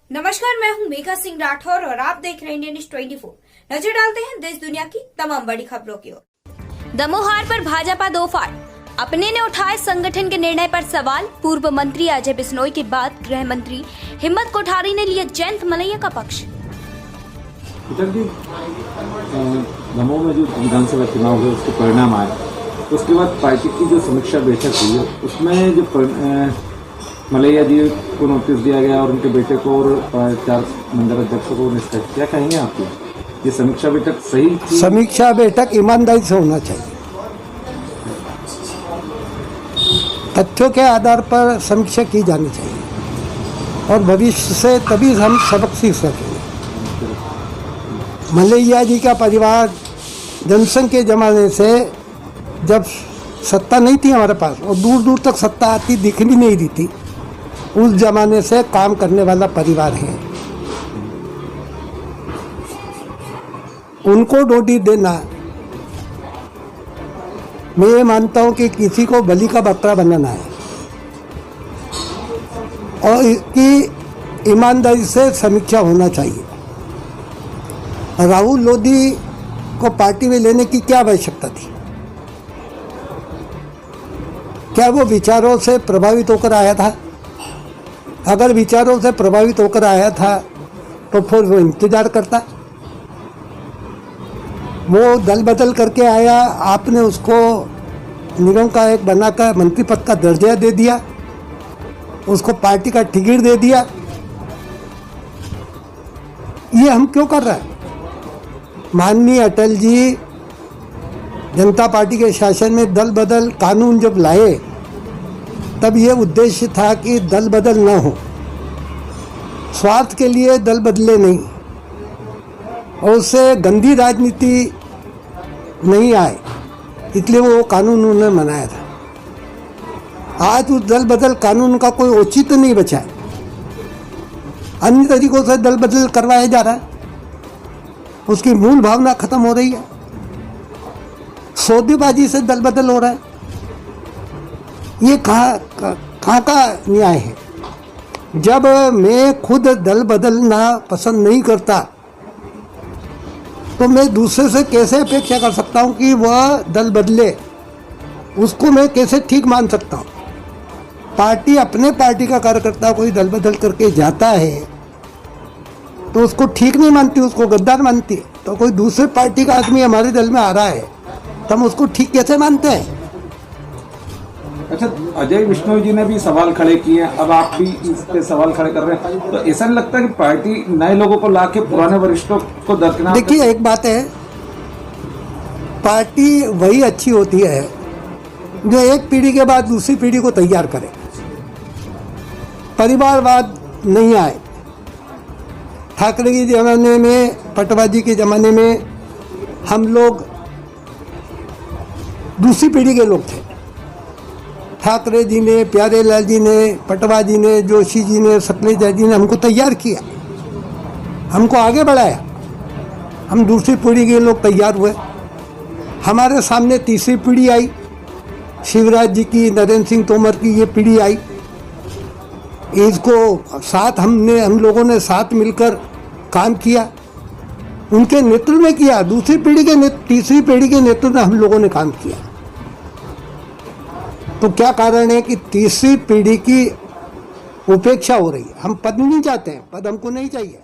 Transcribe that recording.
नमस्कार, मैं हूं मेघा सिंह राठौर और आप देख रहे हैं इंडियन न्यूज 24। नजर डालते हैं देश दुनिया की तमाम बड़ी खबरों की ओर। दमोहार पर भाजपा दो फाड़, अपने ने उठाए संगठन के निर्णय पर सवाल। पूर्व मंत्री अजय बिश्नोई के बाद गृह मंत्री हिम्मत कोठारी ने लिया जयंत मलैया का पक्ष। दमोह में जो विधानसभा चुनाव हुए उसके परिणाम आए, उसके बाद पार्टी की जो समीक्षा बैठक हुई है उसमें जो मलैया जी को नोटिस दिया गया और उनके बेटे को और 4 मंडल अध्यक्षों को निष्कासित, क्या कहेंगे आप? ये समीक्षा बैठक सही थी? समीक्षा बैठक ईमानदारी से होना चाहिए। तथ्यों के आधार पर समीक्षा की जानी चाहिए और भविष्य से तभी हम सबक सीख सकेंगे। मलैया जी का परिवार जनसंघ के ज़माने से, जब सत्ता नहीं थी हमारे पास और दूर दूर तक सत्ता आती दिख भी नहीं रही थी, उस ज़माने से काम करने वाला परिवार है। उनको नोटिस देना, मैं ये मानता हूँ कि किसी को बलि का बकरा बनाना है और इसकी ईमानदारी से समीक्षा होना चाहिए। राहुल लोधी को पार्टी में लेने की क्या आवश्यकता थी? क्या वो विचारों से प्रभावित होकर आया था? अगर विचारों से प्रभावित होकर आया था तो फिर वो इंतजार करता। वो दल बदल करके आया, आपने उसको निगम का एक बनाकर मंत्री पद का दर्जा दे दिया, उसको पार्टी का टिकट दे दिया। ये हम क्यों कर रहे हैं? माननीय अटल जी जनता पार्टी के शासन में दल बदल कानून जब लाए तब ये उद्देश्य था कि दल बदल न हो, स्वार्थ के लिए दल बदले नहीं और उससे गंदी राजनीति नहीं आए, इसलिए वो कानून उन्होंने बनाया था। आज उस दल बदल कानून का कोई औचित्य नहीं बचा है, अन्य तरीकों से दल बदल करवाया जा रहा है, उसकी मूल भावना खत्म हो रही है, सौदेबाजी से दल बदल हो रहा है। ये कहाँ का न्याय है? जब मैं खुद दल बदलना पसंद नहीं करता तो मैं दूसरे से कैसे अपेक्षा कर सकता हूँ कि वह दल बदले? उसको मैं कैसे ठीक मान सकता हूँ? पार्टी अपने पार्टी का कार्यकर्ता कोई दल बदल करके जाता है तो उसको ठीक नहीं मानती, उसको गद्दार मानती है। तो कोई दूसरे पार्टी का आदमी हमारे दल में आ रहा है तो हम उसको ठीक कैसे मानते हैं? अच्छा, अजय बिश्नोई जी ने भी सवाल खड़े किए, अब आप भी इस पे सवाल खड़े कर रहे हैं, तो ऐसा नहीं लगता कि पार्टी नए लोगों को लाके पुराने वरिष्ठों को दरकिनार? देखिए, एक बात है, पार्टी वही अच्छी होती है जो एक पीढ़ी के बाद दूसरी पीढ़ी को तैयार करे, परिवारवाद नहीं आए। ठाकरे के ज़माने में, पटवाजी के ज़माने में हम लोग दूसरी पीढ़ी के लोग थे। ठाकरे जी ने, प्यारेलाल जी ने, पटवा जी ने, जोशी जी ने, सकलेजा जी ने हमको तैयार किया, हमको आगे बढ़ाया। हम दूसरी पीढ़ी के लोग तैयार हुए। हमारे सामने तीसरी पीढ़ी आई, शिवराज जी की, नरेंद्र सिंह तोमर की ये पीढ़ी आई। इसको साथ हम लोगों ने साथ मिलकर काम किया, उनके नेतृत्व में किया। दूसरी पीढ़ी के तीसरी पीढ़ी के नेतृत्व में हम लोगों ने काम किया। तो क्या कारण है कि तीसरी पीढ़ी की उपेक्षा हो रही है? हम पद नहीं चाहते हैं, पद हमको नहीं चाहिए।